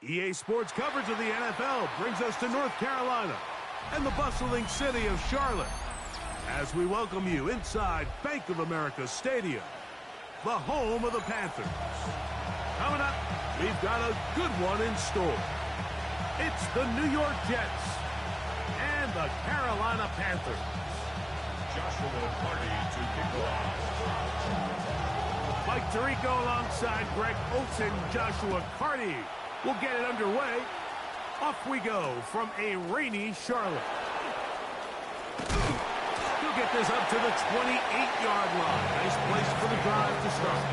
EA Sports coverage of the NFL brings us to North Carolina and the bustling city of Charlotte as we welcome you inside Bank of America Stadium, the home of the Panthers. Coming up, we've got a good one in store. It's the New York Jets and the Carolina Panthers. Joshua Party to kick off. Mike Tirico alongside Greg Olsen, Joshua Carty will get it underway. Off we go from a rainy Charlotte. He'll get this up to the 28-yard line. Nice place for the drive to start.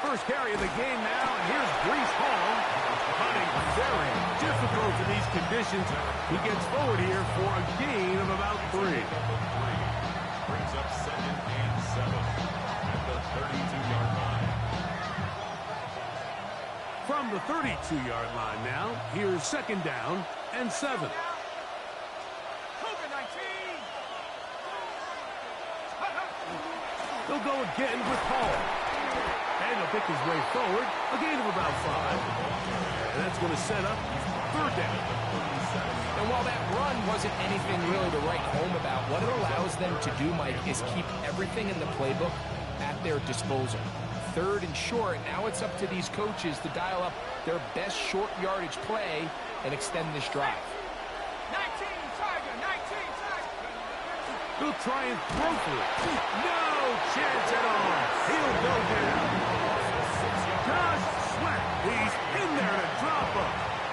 First carry of the game now, and here's Breece Hall. Hunting very difficult in these conditions. He gets forward here for a gain of about 3. Brings up 2nd and 7 at the 32-yard line. From the 32-yard line now, here's 2nd down and 7. He'll go again with Hall. And he'll pick his way forward, a gain of about 5. And that's going to set up 3rd down. And while that run wasn't anything really to write home about, what it allows them to do, Mike, is keep everything in the playbook at their disposal. 3rd and short, now it's up to these coaches to dial up their best short yardage play and extend this drive. 19, Tiger, 19, Tiger. He'll try and throw for it. No chance at all. He'll go down. Josh Sweat, he's in there to drop him.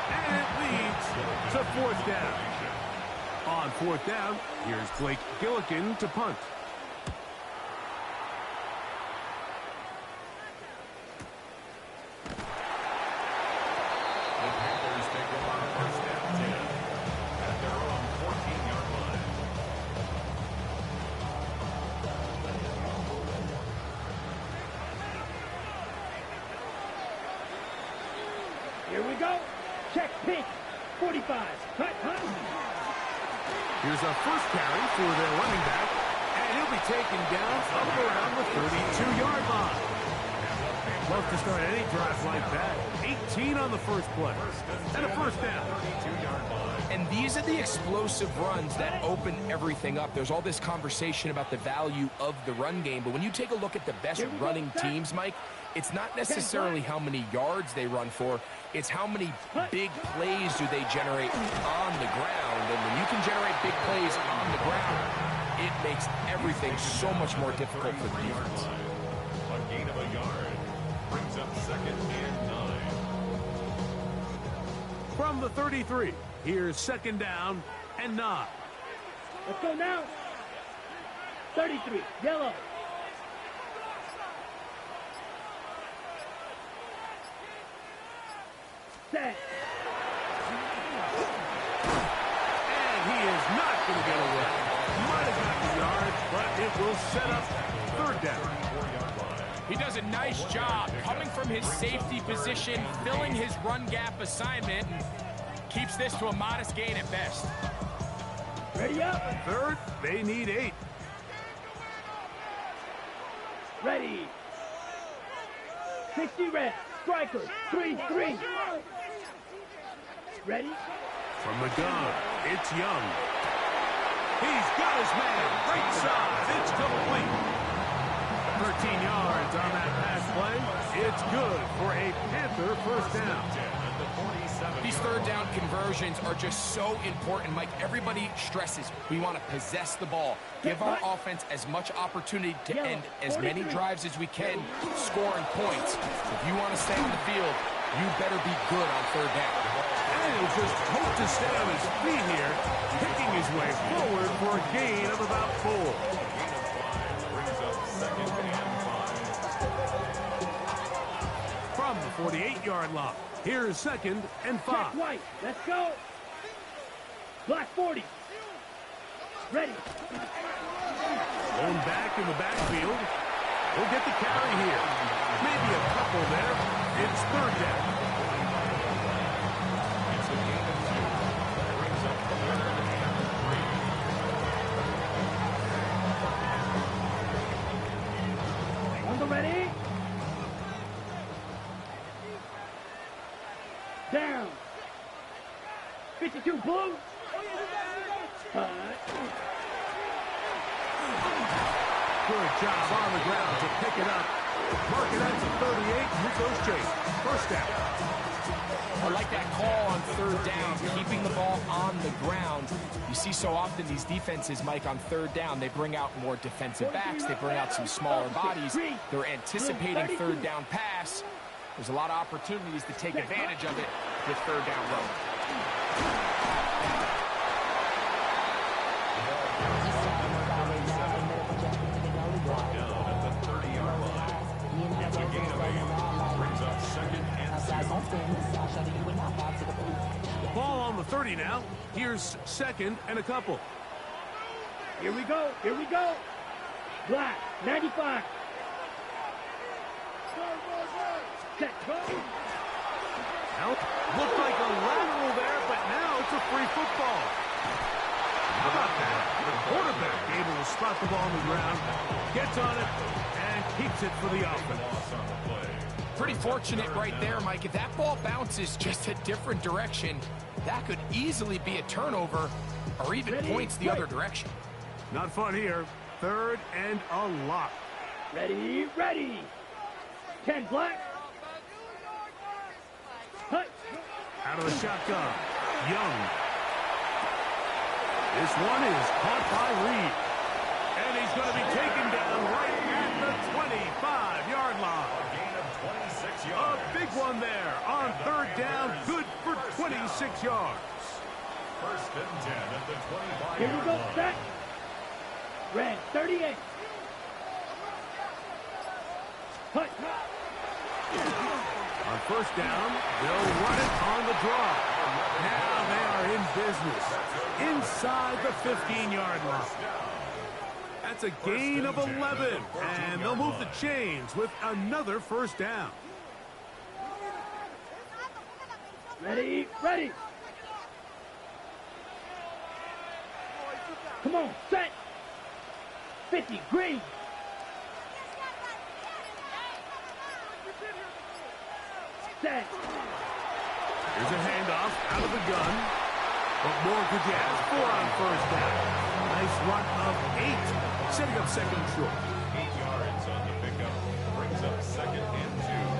And it leads to 4th down. On 4th down, here's Blake Gillikin to punt. The Panthers take over on 1st and 10 at their own 14-yard line. Here we go. Check pink. 45. Cut, hunt. Here's our first carry for their running back. And he'll be taken down up around the 32-yard line. Love to start any drive like that. 18 on the first play. And a 1st down. And these are the explosive runs that open everything up. There's all this conversation about the value of the run game, but when you take a look at the best running teams, Mike, it's not necessarily how many yards they run for, it's how many big plays do they generate on the ground. And when you can generate big plays on the ground, it makes everything so much more difficult for the defense. A gain of a yard brings up 2nd and 9. From the 33, here's 2nd down and 9. Let's go now. 33. Yellow. Set. And he is not going to get away. Might have got the yards, but it will set up 3rd down. He does a nice job coming from his safety position, filling his run gap assignment, and keeps this to a modest gain at best. Ready up. 3rd, they need 8. Ready. 60 red. Striker. 3-3. Ready. From the gun, it's Young. He's got his man. Right side. It's complete. 13 yards on that pass play. It's good for a Panther 1st down. These 3rd down conversions are just so important, Mike. Everybody stresses we want to possess the ball, give our offense as much opportunity to end as many drives as we can, scoring points. If you want to stay on the field, you better be good on 3rd down. And he'll just hope to stay on his feet here, picking his way forward for a gain of about 4. Brings up 2nd and 5. From the 48-yard line, here's 2nd and 5. Check white. Let's go. Black 40. Ready. Going back in the backfield. We'll get the carry here. Maybe a couple there. It's third down. It's a gain of 2. Brings up third and 3. On the ready. Down. 52 blue. Good job on the ground to pick it up. Mark it out to 38. Here goes Chase. First down. I like that call on third down, keeping the ball on the ground. You see so often these defenses, Mike, on third down, they bring out more defensive backs. They bring out some smaller bodies. They're anticipating third down pass. There's a lot of opportunities to take advantage of it with third down run. Down at the 30-yard line. It's a gain of 8. Brings up second and 2. Ball on the 30 now. Here's second and a couple. Here we go. Here we go. Black. 95. Set. Go. Well, looked like a lateral there, but now it's a free football. How about that? The quarterback able to spot the ball on the ground, gets on it, and keeps it for the offense. Loss on the play. Pretty fortunate right there, Mike. If that ball bounces just a different direction, that could easily be a turnover or even points the other direction. Not fun here. Third and a lot. Ready. Ready. 10 black. Hut. Out of the shotgun. Young. This one is caught by Reed. And he's going to be taken down right at the 25-yard line. A gain of 26 A yards. big one there on third down. Good for 26 yards. First and 10 at the 25-yard Here we go. line. Set. Red. 38. Hut. On first down, they'll run it on the draw. Now they are in business inside the 15-yard line. That's a gain of 11, and they'll move the chains with another first down. Ready. Ready. Come on. Set. 50. Green. Set. Here's a handoff out of the gun. What more could you ask for on first down? Nice run of 8, setting up second and short. 8 yards on the pickup. Brings up second and 2.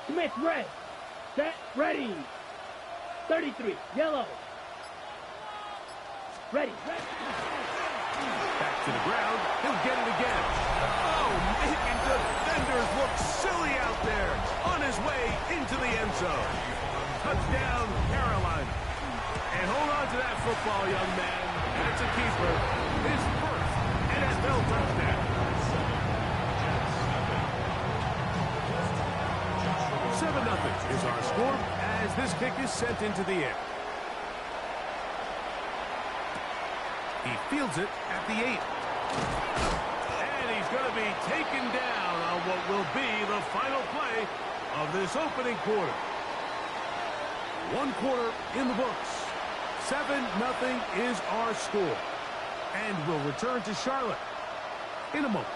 Smith. Red. Set. Ready. 33. Yellow. Ready. Back to the ground. He'll get it again. Oh, making defenders look silly out there. On his way into the end zone. Touchdown, Carolina. And hold on to that football, young man. That's a keeper. His first NFL touchdown. 7-0 is our score as this kick is sent into the air. He fields it at the 8. And he's going to be taken down on what will be the final play of this opening quarter. One quarter in the books. 7-0 is our score. And we'll return to Charlotte in a moment.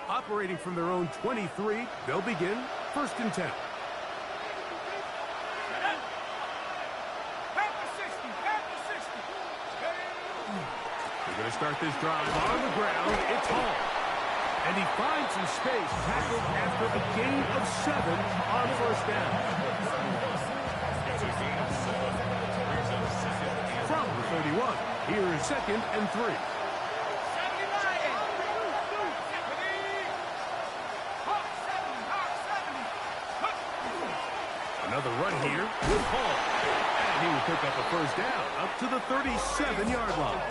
Operating from their own 23, they'll begin first and 10. They're going to start this drive on the ground. It's Hall. And he finds some space tackled after a gain of 7 on first down. It's a gain of 7. Brings up second and From the 31, here is second and 3. Another run here with Hall. And he will pick up a first down up to the 37-yard line.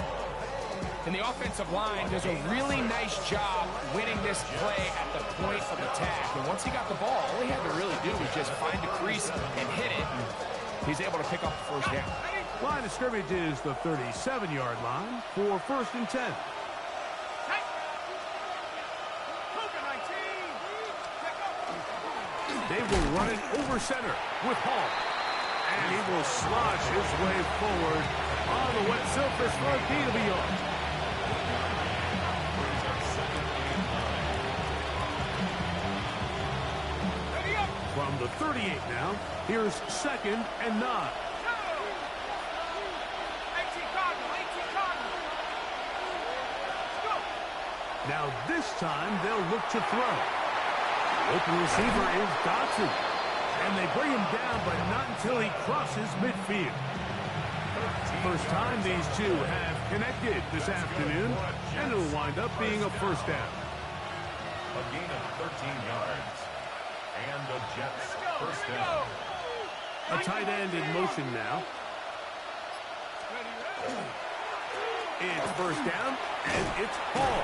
And the offensive line does a really nice job winning this play at the point of attack. And once he got the ball, all he had to really do was just find a crease and hit it. He's able to pick up the first down. Line of scrimmage is the 37-yard line for 1st and 10. They will run it over center with Hall. And he will slosh his way forward on the wet surface for a gain of a yard. From the 38 now, here's 2nd and 9. Now this time they'll look to throw. Open receiver is Dotson. And they bring him down, but not until he crosses midfield. First time these two have connected this afternoon, and it'll wind up being a first down. A gain of 13 yards. And the Jets first down. A tight end in motion now. It's first down, and it's Hall.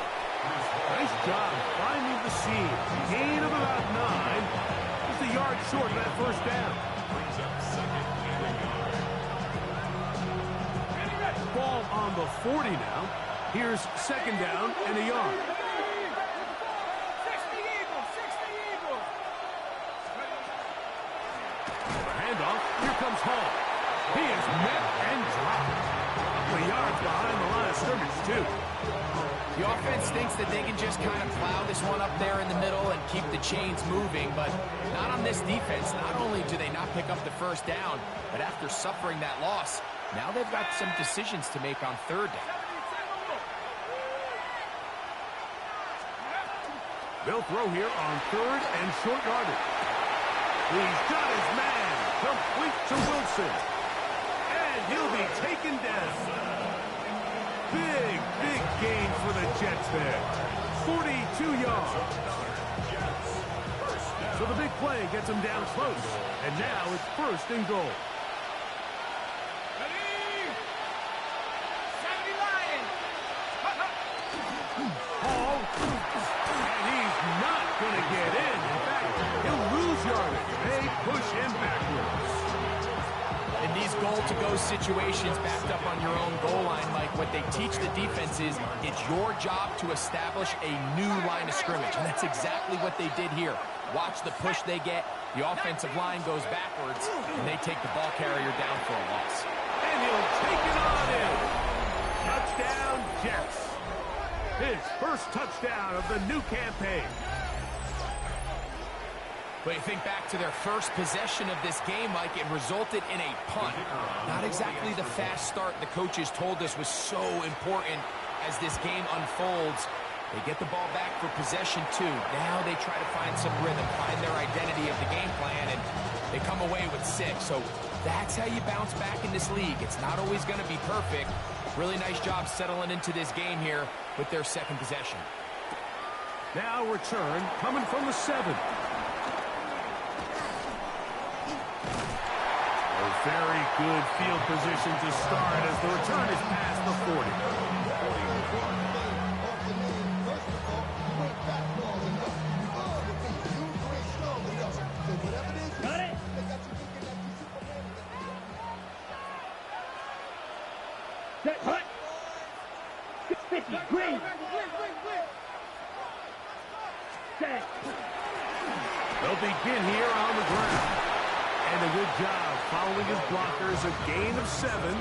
Nice job finding the seam. Gain of about 9. Just a yard short of that first down. Brings up 2nd and a yard. Ball on the 40 now. Here's 2nd down and a yard. The handoff. Here comes Hall. He is met and dropped. A couple of yards behind the line of scrimmage, too. The offense thinks that they can just kind of plow this one up there in the middle and keep the chains moving, but not on this defense. Not only do they not pick up the first down, but after suffering that loss, now they've got some decisions to make on 3rd down. They'll throw here on 3rd and short yardage. He's got his man. Complete to Wilson. And he'll be taken down. Big gain for the Jets there. 42 yards. So the big play gets him down close. And now it's 1st and goal. Hall. And he's not going to get in. In fact, he'll lose yardage. They push him backwards. In these goal-to-go situations backed up on your own goal line, Mike, what they teach the defense is it's your job to establish a new line of scrimmage, and that's exactly what they did here. Watch the push they get. The offensive line goes backwards, and they take the ball carrier down for a loss. And he'll take it on in. Touchdown, Jets. His first touchdown of the new campaign. But you think back to their first possession of this game, Mike, it resulted in a punt. Not exactly the fast start the coaches told us was so important as this game unfolds. They get the ball back for possession 2. Now they try to find some rhythm, find their identity of the game plan, and they come away with 6. So that's how you bounce back in this league. It's not always going to be perfect. Really nice job settling into this game here with their 2nd possession. Now return coming from the 7. Very good field position to start as the return is past the 40. Got it? Set, hut. 50, green. Set. They'll begin here on the ground. And a good job following his blockers, a gain of 7.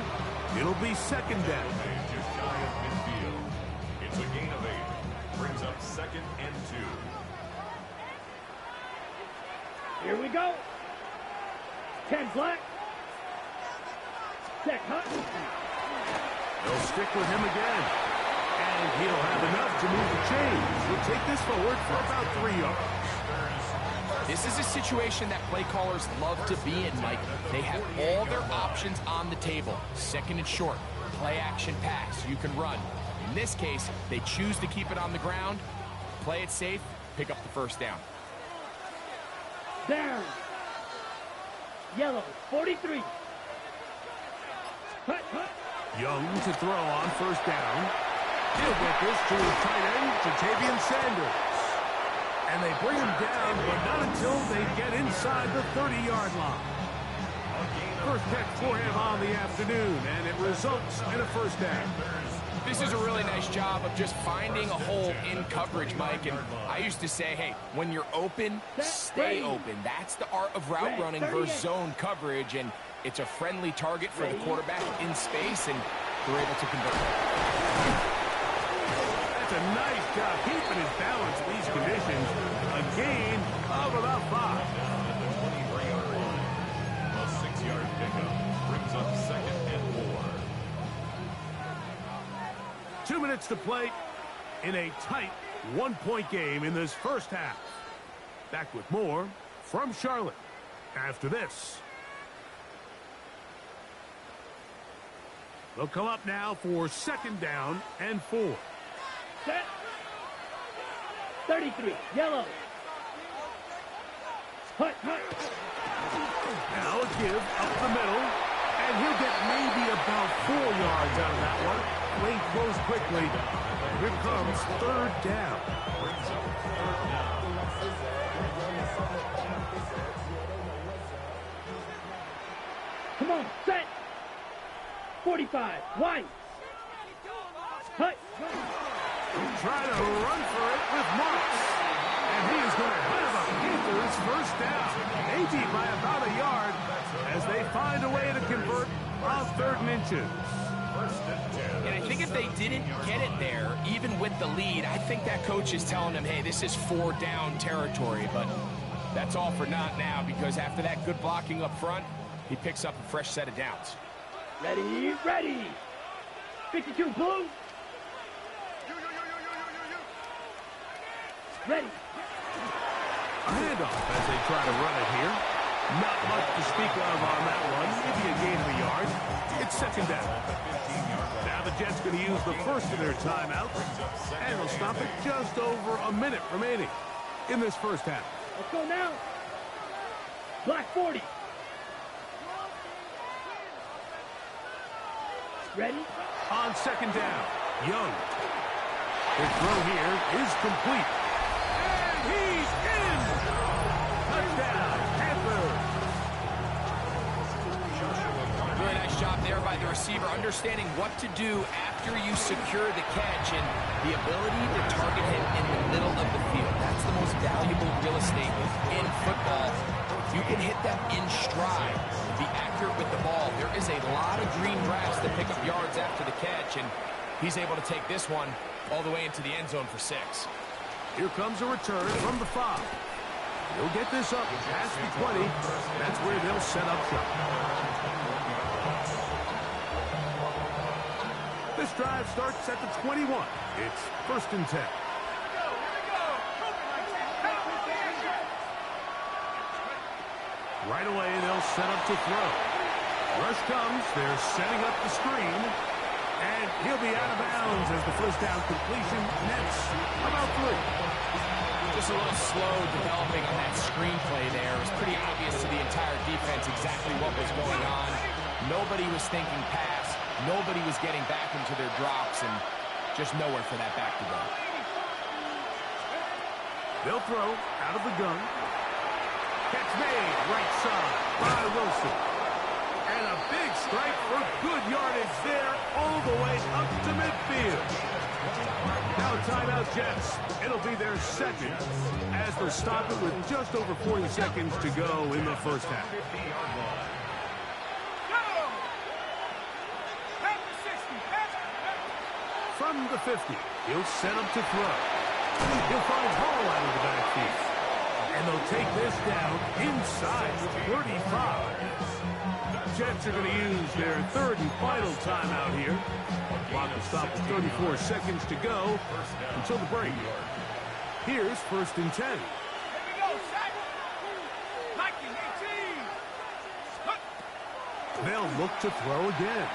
It'll be 2nd down. Just shy of midfield. It's a gain of 8. Brings up 2nd and 2. Here we go. 10 black. Set, hut. They'll stick with him again. And he'll have enough to move the chains. He'll take this forward for about 3 yards. This is a situation that play callers love to be in, Mike. They have all their options on the table. 2nd and short, play action pass, you can run. In this case, they choose to keep it on the ground, play it safe, pick up the first down. Down. Yellow, 43. Hut, hut. Young to throw on 1st down. He'll get this to his tight end, Ja'Tavion Sanders. And they bring him down, but not until they get inside the 30-yard line. First catch for him on the afternoon, and it results in a first down. This is a really nice job of just finding a hole in coverage, Mike. And I used to say, hey, when you're open, stay open. That's the art of route running versus zone coverage, and it's a friendly target for the quarterback in space, and they're able to convert. That's a nice job keeping his balance in these conditions. A gain of about 5. A 6-yard pickup brings up 2nd and 4. 2 minutes to play in a tight one-point game in this first half. Back with more from Charlotte after this. They'll come up now for 2nd down and 4. Set. 33, yellow. Hut. Now a give up the middle, and he'll get maybe about 4 yards out of that one. Lane closed quickly. Here comes 3rd down. Come on, set. 45, wide. Hut. Trying to run for it with Marks. And he is going to have a Panthers first down. Maybe by about a yard as they find a way to convert on 3rd and inches. And I think if they didn't get it there, even with the lead, I think that coach is telling them, hey, this is 4 down territory. But that's all for naught now, because after that good blocking up front, he picks up a fresh set of downs. Ready. 52, blue. Ready. A handoff as they try to run it here. Not much to speak of on that one. Maybe a gain of a yard. It's 2nd down. Now the Jets going to use the first of their timeouts. And they'll stop it just over a minute remaining in this first half. Let's go now. Black 40. Ready? On 2nd down, Young. The throw here is complete. And he's in! Touchdown, Panthers! Really nice job there by the receiver, understanding what to do after you secure the catch and the ability to target him in the middle of the field. That's the most valuable real estate in football. If you can hit them in stride, be accurate with the ball, there is a lot of green grass to pick up yards after the catch, and he's able to take this one all the way into the end zone for 6. Here comes a return from the 5. He'll get this up past the 20. That's where they'll set up shop. This drive starts at the 21. It's 1st and 10. Right away, they'll set up to throw. Rush comes. They're setting up the screen. And he'll be out of bounds as the first down completion nets about 3. Just a little slow developing on that screenplay there. It was pretty obvious to the entire defense exactly what was going on. Nobody was thinking pass. Nobody was getting back into their drops, and just nowhere for that back to go. They'll throw out of the gun. Catch made, right side by Wilson. And a big strike for good yardage there all the way up to midfield. Now timeout Jets. It'll be their 2nd as they'll stop it with just over 40 seconds to go in the first half. From the 50, he'll set up to throw. He'll find Hall out of the backfield. And they'll take this down inside the 35. Jets are going to use their 3rd and final timeout here. Clock will stop with 34 seconds to go until the break. Here's 1st and 10. They'll look to throw again.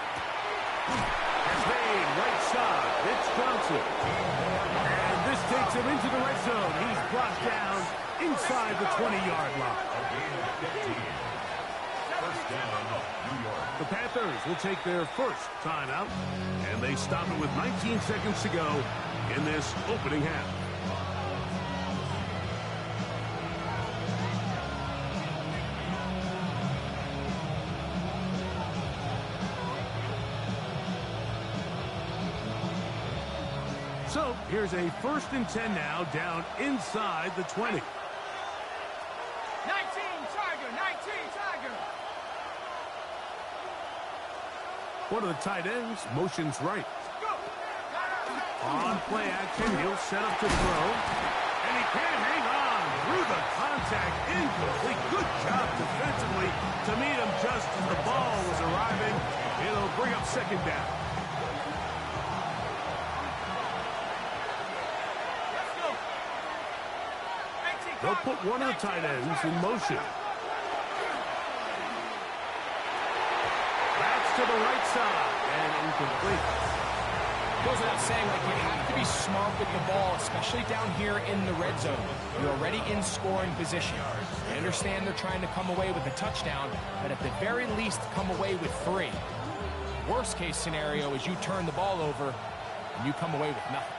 It's made right side. It's Johnson. And this takes him into the red zone. He's brought down inside the 20-yard line. First down, New York. The Panthers will take their first timeout, and they stop it with 19 seconds to go in this opening half. So here's a 1st and 10 now, down inside the 20. 19 Tiger, 19 Tiger. One of the tight ends motions right. On play action, he'll set up to throw. And he can't hang on through the contact. Incomplete. Good job defensively to meet him just as the ball was arriving. It'll bring up 2nd down. They'll put one of the tight ends in motion. That's to the right side and incomplete. Goes without saying, like, you have to be smart with the ball, especially down here in the red zone. You're already in scoring position. I understand they're trying to come away with a touchdown, but at the very least, come away with 3. Worst case scenario is you turn the ball over and you come away with nothing.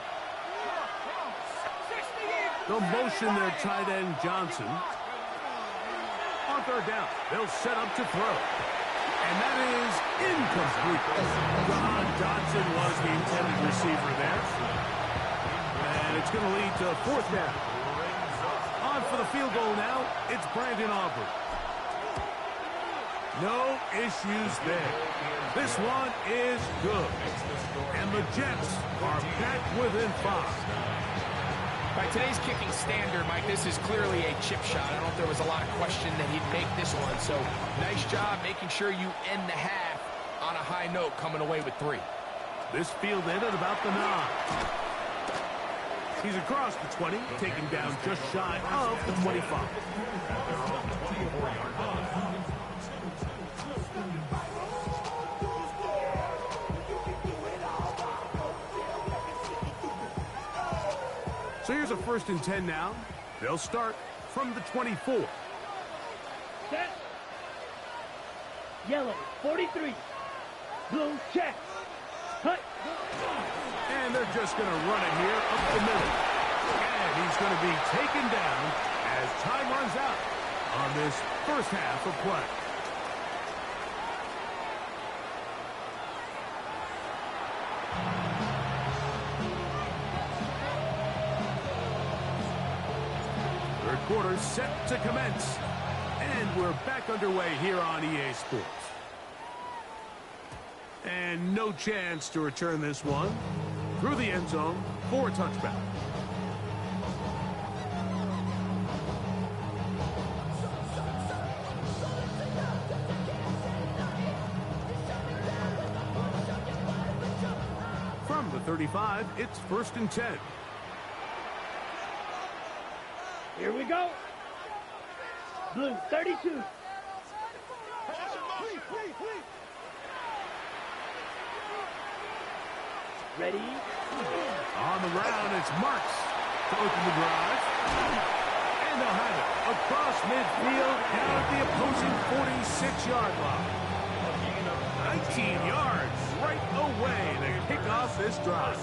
They'll motion their tight end Johnson. On 3rd down, they'll set up to throw. And that is incomplete. John Johnson was the intended receiver there. And it's going to lead to 4th down. On for the field goal now, it's Brandon Aubrey. No issues there. This one is good. And the Jets are back within 5. By today's kicking standard, Mike, this is clearly a chip shot. I don't know if there was a lot of question that he'd make this one. So nice job making sure you end the half on a high note, coming away with 3. This field ended about the 9. He's across the 20, taken down just shy of the 25. So here's a 1st and 10 now. They'll start from the 24. Set. Yellow, 43. Blue, check. Hut. And they're just going to run it here up the middle. And he's going to be taken down as time runs out on this first half of play. Quarter set to commence, and we're back underway here on EA Sports. And no chance to return this one through the end zone for a touchback. From the 35, it's 1st and 10. Here we go. Blue, 32. Ready? On the round, it's Marks to open the drive. And they'll have it across midfield down at the opposing 46-yard line. 19 yards right away to kick off this drive.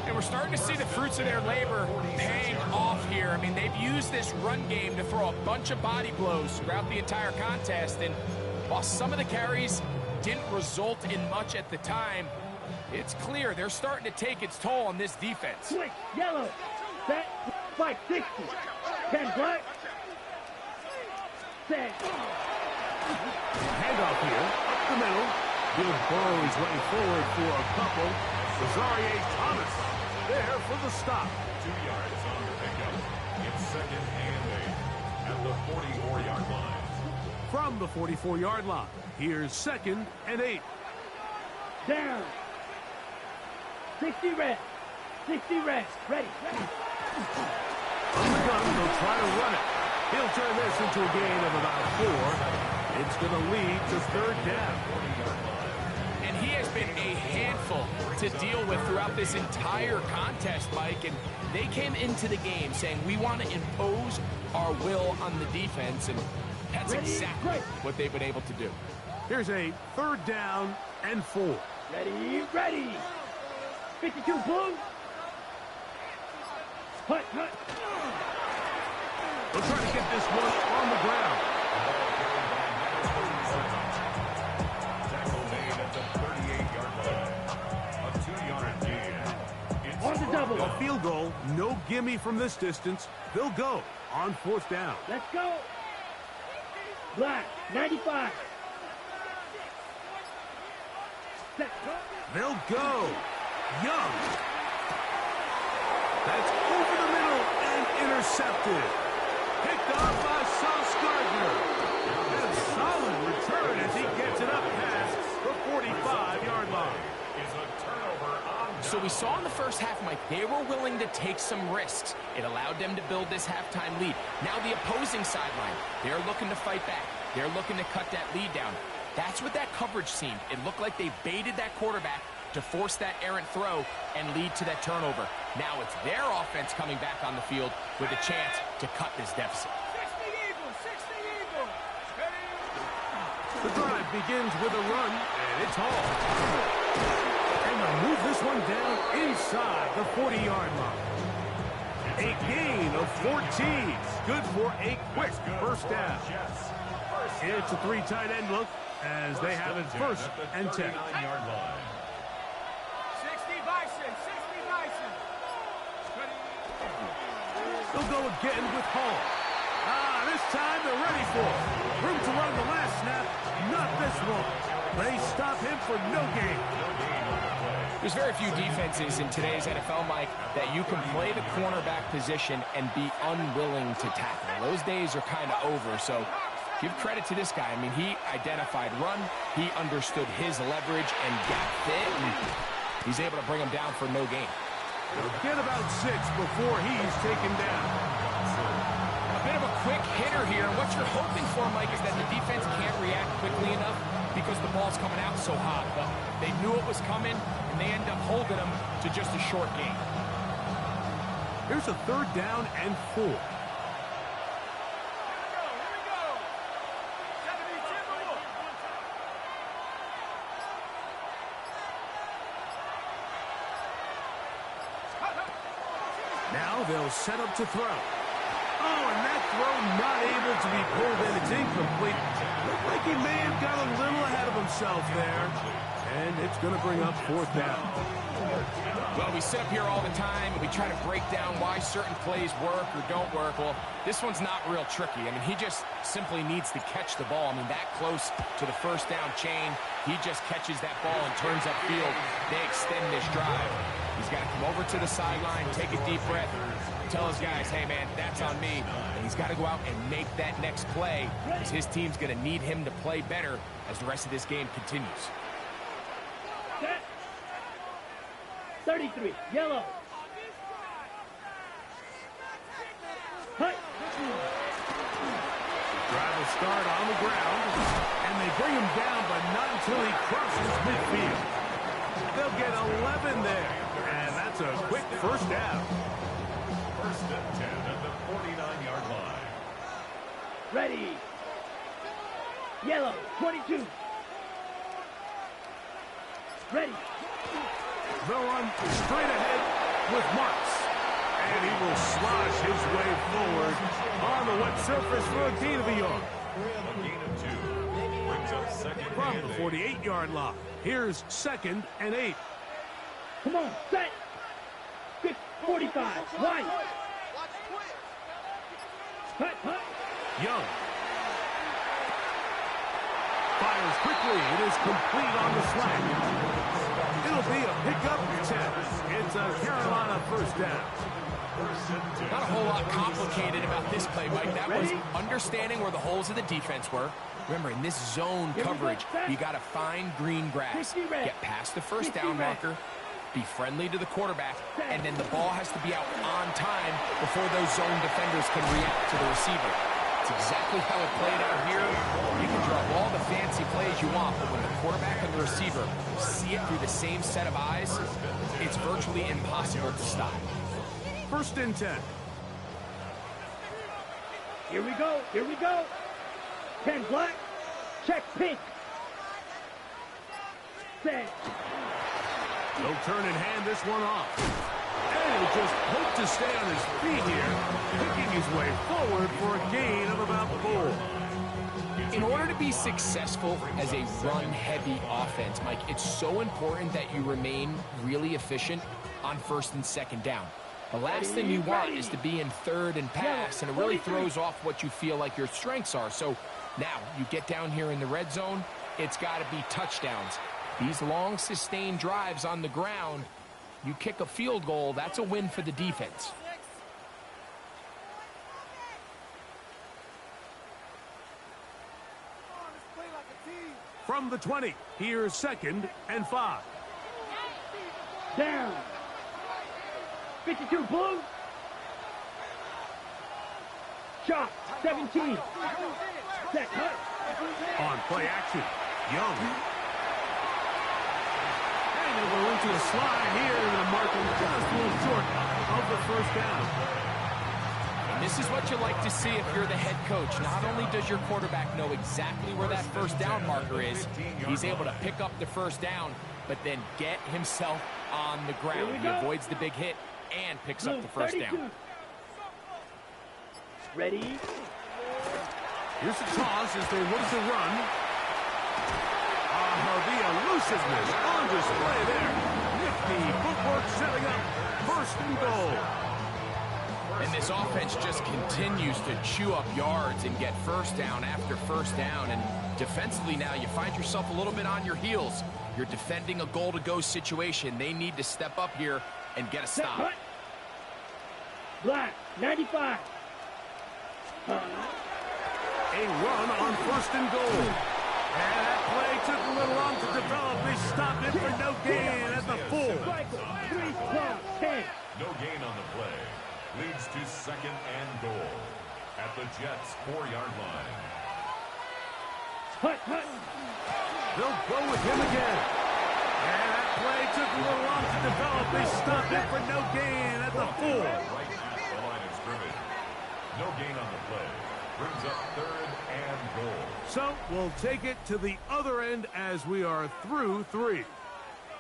And we're starting to see the fruits of their labor paying off here. I mean, they've used this run game to throw a bunch of body blows throughout the entire contest. And while some of the carries didn't result in much at the time, it's clear they're starting to take its toll on this defense. Switch, yellow. Set. 560. 10 black. Set. Handoff here, up the middle. He'll burrow his way forward for a couple. Rosario Thomas there for the stop. 2 yards on the pickup. It's 2nd and 8 at the 44-yard line. From the 44-yard line, here's 2nd and 8. Down. 60 red. 60 red. Ready. On the gun, they'll try to run it. He'll turn this into a gain of about 4. It's going to lead to 3rd down. And he has been a handful to deal with throughout this entire contest, Mike. And they came into the game saying, we want to impose our will on the defense. And That's exactly what they've been able to do. Here's a 3rd down and 4. Ready, ready. 52, boom. Hut, hut. They'll try to get this one on the ground. Tackle made at the 38-yard line. A 2-yard gain. On the double. A field goal, no gimme from this distance. They'll go on 4th down. Let's go. Black, 95. Set. They'll go. Young. That's over the middle and intercepted. Picked off by Sauce Gardner. And a solid return as he gets it up past the 45-yard line. So we saw in the first half, Mike, they were willing to take some risks. It allowed them to build this halftime lead. Now the opposing sideline, they're looking to fight back. They're looking to cut that lead down. That's what that coverage seemed. It looked like they baited that quarterback to force that errant throw and lead to that turnover. Now it's their offense coming back on the field with a chance to cut this deficit. The drive begins with a run, and it's Hall. And they'll move this one down inside the 40-yard line. A gain of 14. Good for a quick first down. It's a 3 tight end look as they have it 1st and 10. They'll go again with Hall. This time they're ready for it. Room to run the last snap. Not this one. They stop him for no gain. There's very few defenses in today's NFL, Mike, that you can play the cornerback position and be unwilling to tackle. Those days are kind of over, so give credit to this guy. I mean, he identified run, he understood his leverage and gap fit, and he's able to bring him down for no gain. He'll get about 6 before he's taken down. A bit of a quick hitter here. What you're hoping for, Mike, is that the defense can't react quickly enough because the ball's coming out so hot. But they knew it was coming, and they end up holding them to just a short gain. Here's a 3rd down and 4. Now they'll set up to throw. Oh, and that throw not able to be pulled in. It's incomplete. Looked like he may have got a little ahead of himself there. And it's going to bring up 4th down. Well, we sit up here all the time, and we try to break down why certain plays work or don't work. Well, this one's not real tricky. I mean, he just simply needs to catch the ball. I mean, that close to the 1st down chain, he just catches that ball and turns upfield. They extend this drive. He's got to come over to the sideline, take a deep breath, tell his guys, hey, man, that's on me. And he's got to go out and make that next play because his team's going to need him to play better as the rest of this game continues. 33, yellow. Hut. Drive will start on the ground, and they bring him down, but not until he crosses midfield. They'll get 11 there, and that's a quick 1st down. 1st and 10 at the 49-yard line. Ready. Yellow, 22. Ready. They'll run straight ahead with Marks. And he will slosh his way forward on the wet surface for a gain of a yard. A gain of 2. Brings up 2nd From and the 8. 48-yard line. Here's 2nd and 8. Come on, set. 45, wide. Hut, hut. Young. Fires quickly. It is complete on the slant. It'll be a pickup 10. It's a Carolina 1st down. Not a whole lot complicated about this play, Mike. That was understanding where the holes of the defense were. Remember, in this zone coverage, you got to find green grass, get past the 1st down marker, be friendly to the quarterback, and then the ball has to be out on time before those zone defenders can react to the receiver. It's exactly how it played out here. You can draw all the fancy plays you want, but when the quarterback and the receiver see it through the same set of eyes, it's virtually impossible to stop. 1st and 10. Here we go, here we go. 10 black, check pink. Set. He'll turn and hand this one off. And he'll just hope to stay on his feet here, picking his way forward for a gain of about 4. In order to be successful as a run-heavy offense, Mike, it's so important that you remain really efficient on first and second down. The last thing you want is to be in third and pass, and it really throws off what you feel like your strengths are. So now you get down here in the red zone, it's got to be touchdowns. These long, sustained drives on the ground, you kick a field goal, that's a win for the defense. From the 20, here's 2nd and 5. Down. 52 blue. Shot. 17. Set. Cut. On play action, Young. And he'll go into a slide here, and the marking just a little short of the first down. And this is what you like to see if you're the head coach. Not only does your quarterback know exactly where that first down marker is, he's able to pick up the first down, but then get himself on the ground. He avoids the big hit and picks up the first down. Ready? Here's a toss as they look to run. The elusiveness on display there. Nifty footwork setting up 1st and goal. And this offense just continues to chew up yards and get first down after first down. And defensively now, you find yourself a little bit on your heels. You're defending a goal-to-go situation. They need to step up here and get a stop. Black, 95. A run on 1st and goal. And that play took a little long to develop. They stopped it for no gain at the 4. 10. No gain on the play. Leads to 2nd and goal at the Jets' 4-yard line. Hut, hut. They'll go with him again. And that play took a little long to develop. They stopped it for no gain at the 4. Right at the line of scrimmage. No gain on the play. Brings up 3rd and goal. So we'll take it to the other end as we are through 3.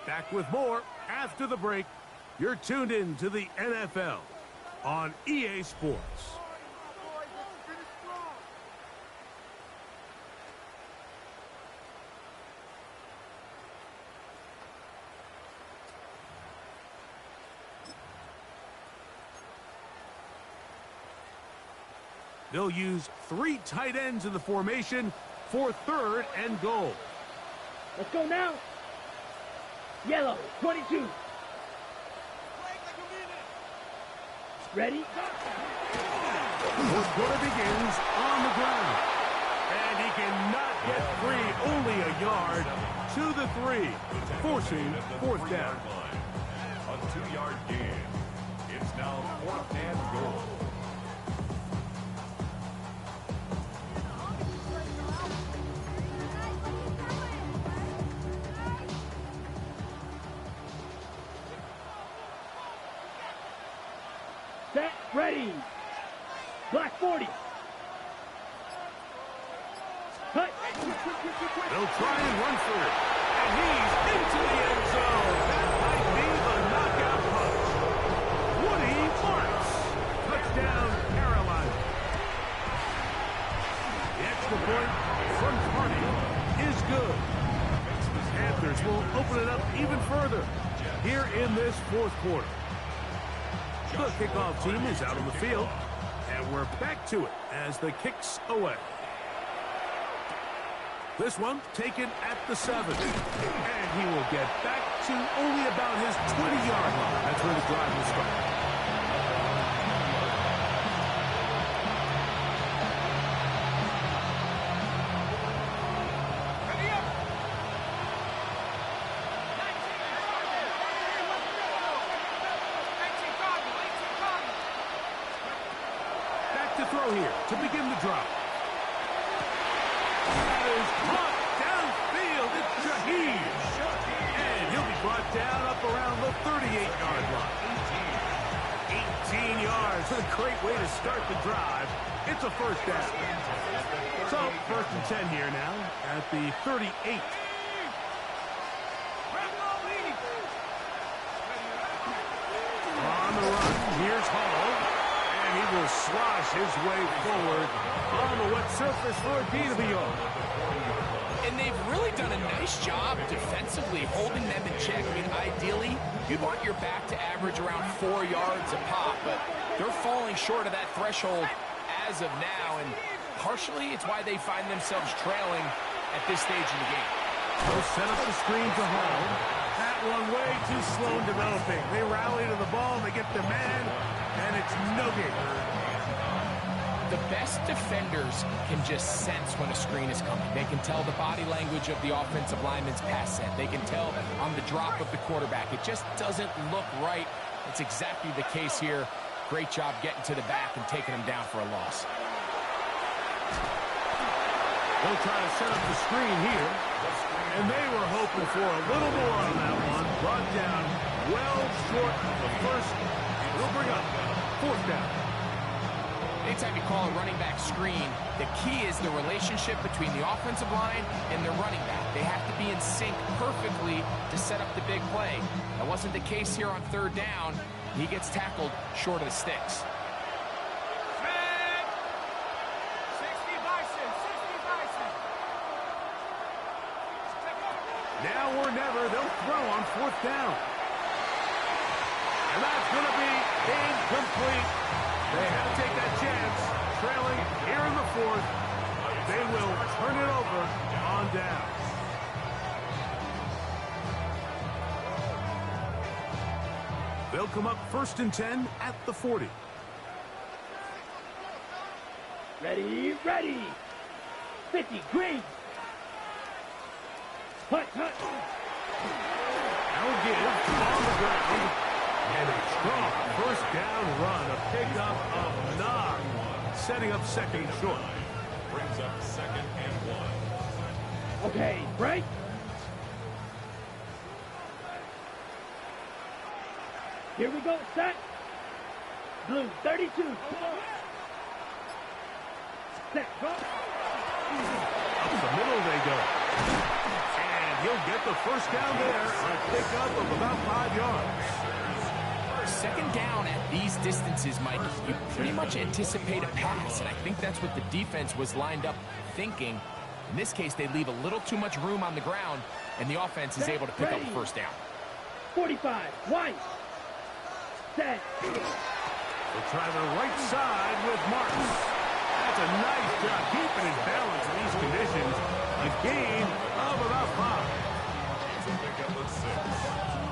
Back with more after the break. You're tuned in to the NFL on EA Sports. They'll use 3 tight ends in the formation for 3rd and goal. Let's go now. Yellow, 22. Ready? Fourth quarter begins on the ground. And he cannot get free, only a yard to the 3, forcing 4th down. A 2-yard gain. It's now 4th and goal. Set, ready. Black 40. Cut. They'll try and run for it. And he's into the end zone. That might be the knockout punch. Woody Marks. Touchdown, Carolina. The extra point from Carney is good. The Panthers will open it up even further here in this 4th quarter. The kickoff team is out on the field, and we're back to it as the kick's away. This one taken at the 7. And he will get back to only about his 20-yard line. That's where the drive will start. Throw here to begin the drive. That is caught downfield. It's Shaheed. And he'll be brought down up around the 38-yard line. 18 yards. What a great way to start the drive. It's a first down. So, first and 10 here now at the 38. On the run, here's Hall. And he will slosh his way forward on the wet surface for a gain of a yard. And they've really done a nice job defensively holding them in check. I mean, ideally, you'd want your back to average around 4 yards a pop, but they're falling short of that threshold as of now, and partially it's why they find themselves trailing at this stage in the game. They'll set up the screen for Hall. That one way too slow in developing. They rally to the ball, they get the man, and it's no gain. The best defenders can just sense when a screen is coming. They can tell the body language of the offensive lineman's pass set. They can tell on the drop of the quarterback. It just doesn't look right. It's exactly the case here. Great job getting to the back and taking him down for a loss. They'll try to set up the screen here. And they were hoping for a little more on that one. Brought down well short of the first. It'll bring up fourth down. Anytime you call a running back screen, the key is the relationship between the offensive line and the running back. They have to be in sync perfectly to set up the big play. That wasn't the case here on third down. He gets tackled short of the sticks. Now or never, they'll throw on fourth down. And that's going to be incomplete. They had to take that chance, trailing here in the fourth. They will turn it over on down. They'll come up first and 10 at the 40. Ready, ready. 50, green. Hut, hut. Now give on the ground. And a strong first down run, a pickup of 9. Setting up second and short. Brings up second and 1. Okay, break. Here we go, set. Blue, 32. Set, go. Up the middle they go. And he'll get the first down there. A pickup of about 5 yards. Second down at these distances, Mike, you pretty much anticipate a pass, and I think that's what the defense was lined up thinking. In this case, they leave a little too much room on the ground, and the offense is able to pick up the first down. 45, white. Set. We'll try the right side with Marks. That's a nice job keeping his balance in these conditions. A gain of about 5. He's a pickup of 6.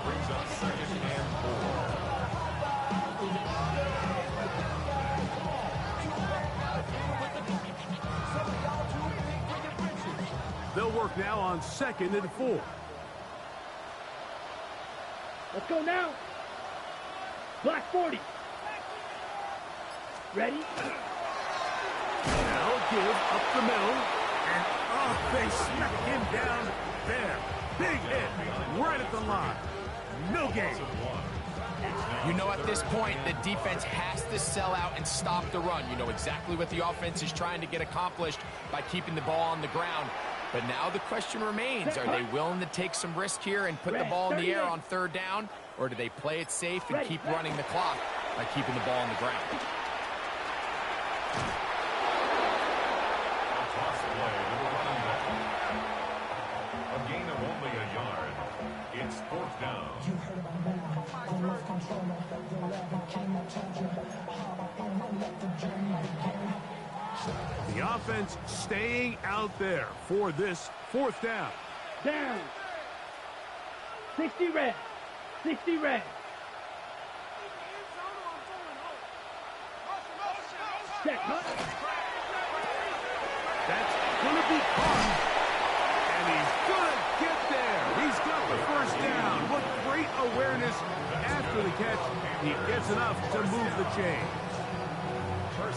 Brings up second and 4. They'll work now on second and 4. Let's go now. Black 40. Ready? Now give up the middle. And oh, they smack him down there. Big hit right at the line. No gain. You know, at this point, the defense has to sell out and stop the run. You know exactly what the offense is trying to get accomplished by keeping the ball on the ground. But now the question remains, are they willing to take some risk here and put the ball in the air on third down? Or do they play it safe and keep running the clock by keeping the ball on the ground? A gain of only a yard. It's fourth down. The offense staying out there for this fourth down. Down. 60 red. 60 red. Check, huh? That's going to be caught. And he's going to get there. He's got the first down. What great awareness after the catch. He gets enough to move the chain.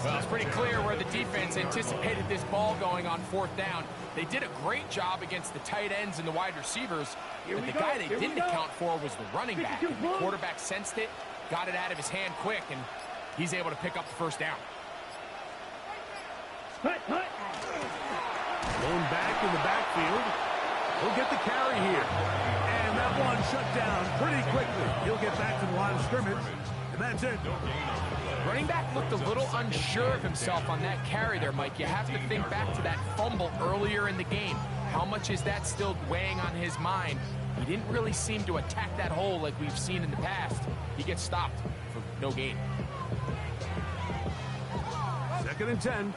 Well, it's pretty clear where the defense anticipated this ball going on fourth down. They did a great job against the tight ends and the wide receivers, but the guy they didn't account for was the running back. And the quarterback sensed it, got it out of his hand quick, and he's able to pick up the first down. Hut, hut. Going back in the backfield. He'll get the carry here. And that one shut down pretty quickly. He'll get back to the line of scrimmage. And that's it. Running back looked a little unsure of himself on that carry there, Mike. You have to think back to that fumble earlier in the game. How much is that still weighing on his mind? He didn't really seem to attack that hole like we've seen in the past. He gets stopped for no gain. 2nd and 10.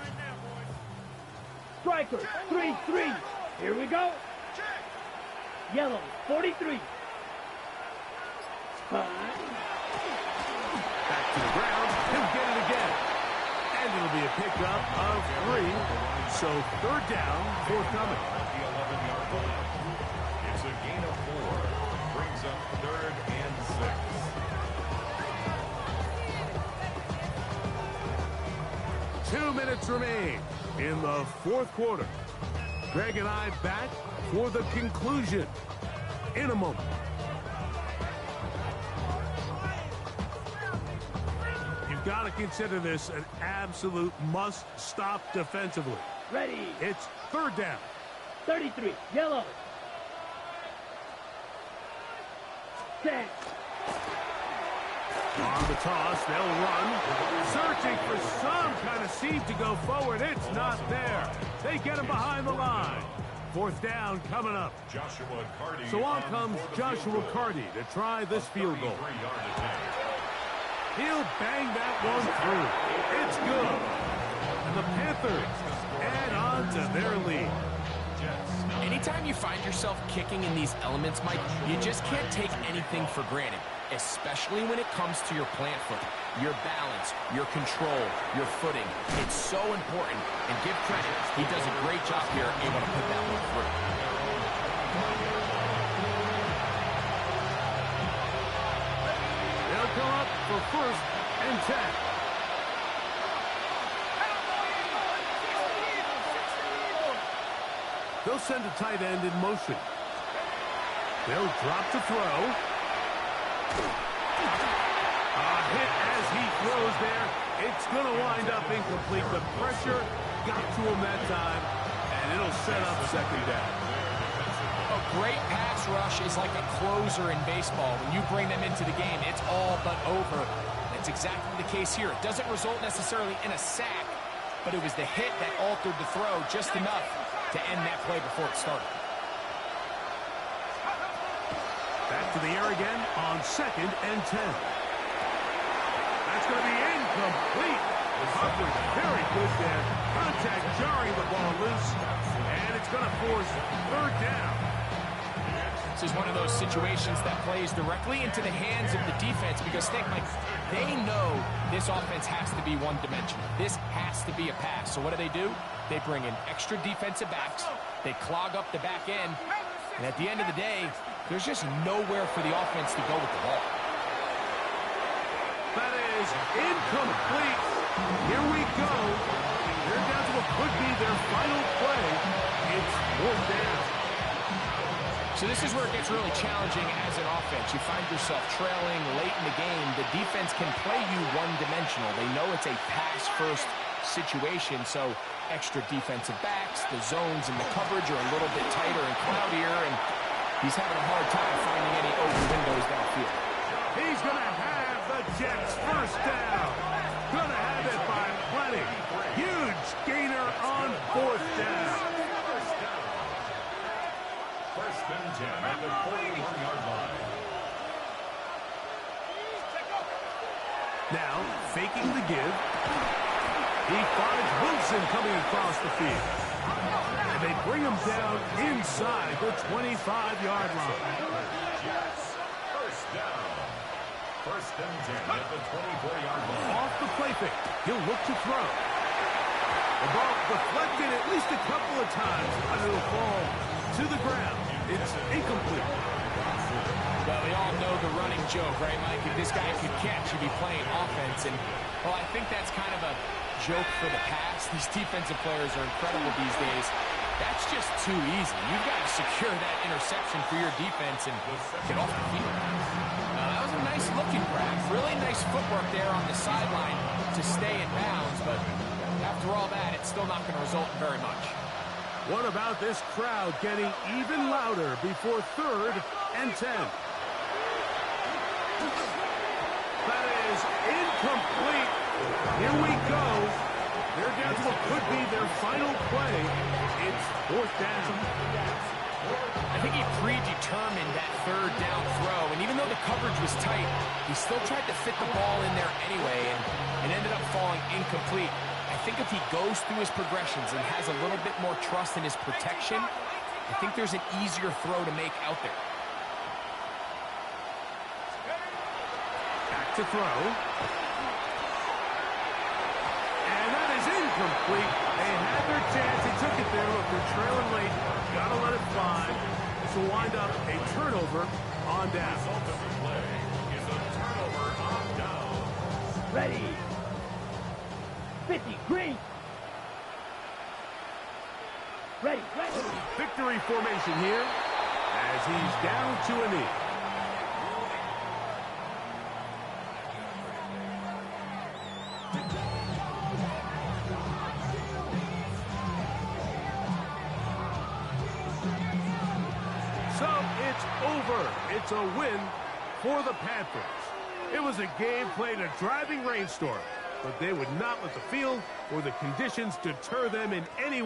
Striker, 3-3. Here we go. Yellow, 43. Spot. Back to the ground. He'll get it again. And it'll be a pickup of 3. So 3rd down, forthcoming. At the 11-yard line. It's a gain of 4. Brings up 3rd and 6. 2 minutes remain in the 4th quarter. Greg and I back for the conclusion in a moment. You've got to consider this an absolute must-stop defensively. Ready. It's 3rd down. 33. Yellow. Set. On the toss, they'll run. Searching for some kind of seam to go forward. It's not there. They get him behind the line. 4th down coming up. Joshua Carty. So on comes Joshua Carty to try this field goal. He'll bang that one through. It's good. And the Panthers add on to their lead. Anytime you find yourself kicking in these elements, Mike, you just can't take anything for granted, especially when it comes to your plant foot, your balance, your control, your footing. It's so important, and give credit, he does a great job here able to put that one through. They'll come up for 1st and 10. They'll send a tight end in motion. They'll drop to throw. A hit as he throws there. It's going to wind up incomplete. The pressure got to him that time, and it'll set up 2nd down. A great pass rush is like a closer in baseball. When you bring them into the game, it's all but over. That's exactly the case here. It doesn't result necessarily in a sack, but it was the hit that altered the throw just enough to end that play before it started. Back to the air again on 2nd and 10. That's going to be incomplete. Coverage very good there. Contact jarring the ball loose, and it's going to force 3rd down. This is one of those situations that plays directly into the hands of the defense because, think, like, they know this offense has to be one-dimensional. This has to be a pass. So what do? They bring in extra defensive backs. They clog up the back end. And at the end of the day, there's just nowhere for the offense to go with the ball. That is incomplete. Here we go. They're down to what could be their final play. It's 4th down. So this is where it gets really challenging as an offense. You find yourself trailing late in the game. The defense can play you one-dimensional. They know it's a pass-first situation, so extra defensive backs, the zones and the coverage are a little bit tighter and cloudier, and he's having a hard time finding any open windows downfield. He's going to have the Jets 1st down. Going to have it by plenty. Huge gainer on 4th down. 1st and 10 at the 41-yard line. Now, faking the give. He finds Wilson coming across the field. And they bring him down inside the 25-yard line. Jets, 1st down. 1st and 10 at the 24-yard line. Off the play fake. He'll look to throw. The ball deflected at least a couple of times, and it'll fall to the ground. It's incomplete. Well, we all know the running joke, right, Mike? If this guy could catch, he'd be playing offense. And, well, I think that's kind of a joke for the past. These defensive players are incredible these days. That's just too easy. You've got to secure that interception for your defense and get off the field. Now, that was a nice looking grab. Really nice nice footwork there on the sideline to stay in bounds, but after all that, it's still not going to result in very much. What about this crowd getting even louder before 3rd and 10? That is incomplete. Here we go. They're down to what could be their final play. It's 4th down. I think he predetermined that 3rd down throw, and even though the coverage was tight, he still tried to fit the ball in there anyway, and it ended up falling incomplete. I think if he goes through his progressions and has a little bit more trust in his protection, I think there's an easier throw to make out there. Back to throw. And that is incomplete. They had their chance. They took it there. Look, they're trailing late. Gotta let it fly. This will wind up a turnover on down. Result of the play is a turnover on down. Ready. 50, green. Ready. Victory formation here as he's down to a knee. So it's over. It's a win for the Panthers. It was a game played in a driving rainstorm, but they would not let the field or the conditions deter them in any way.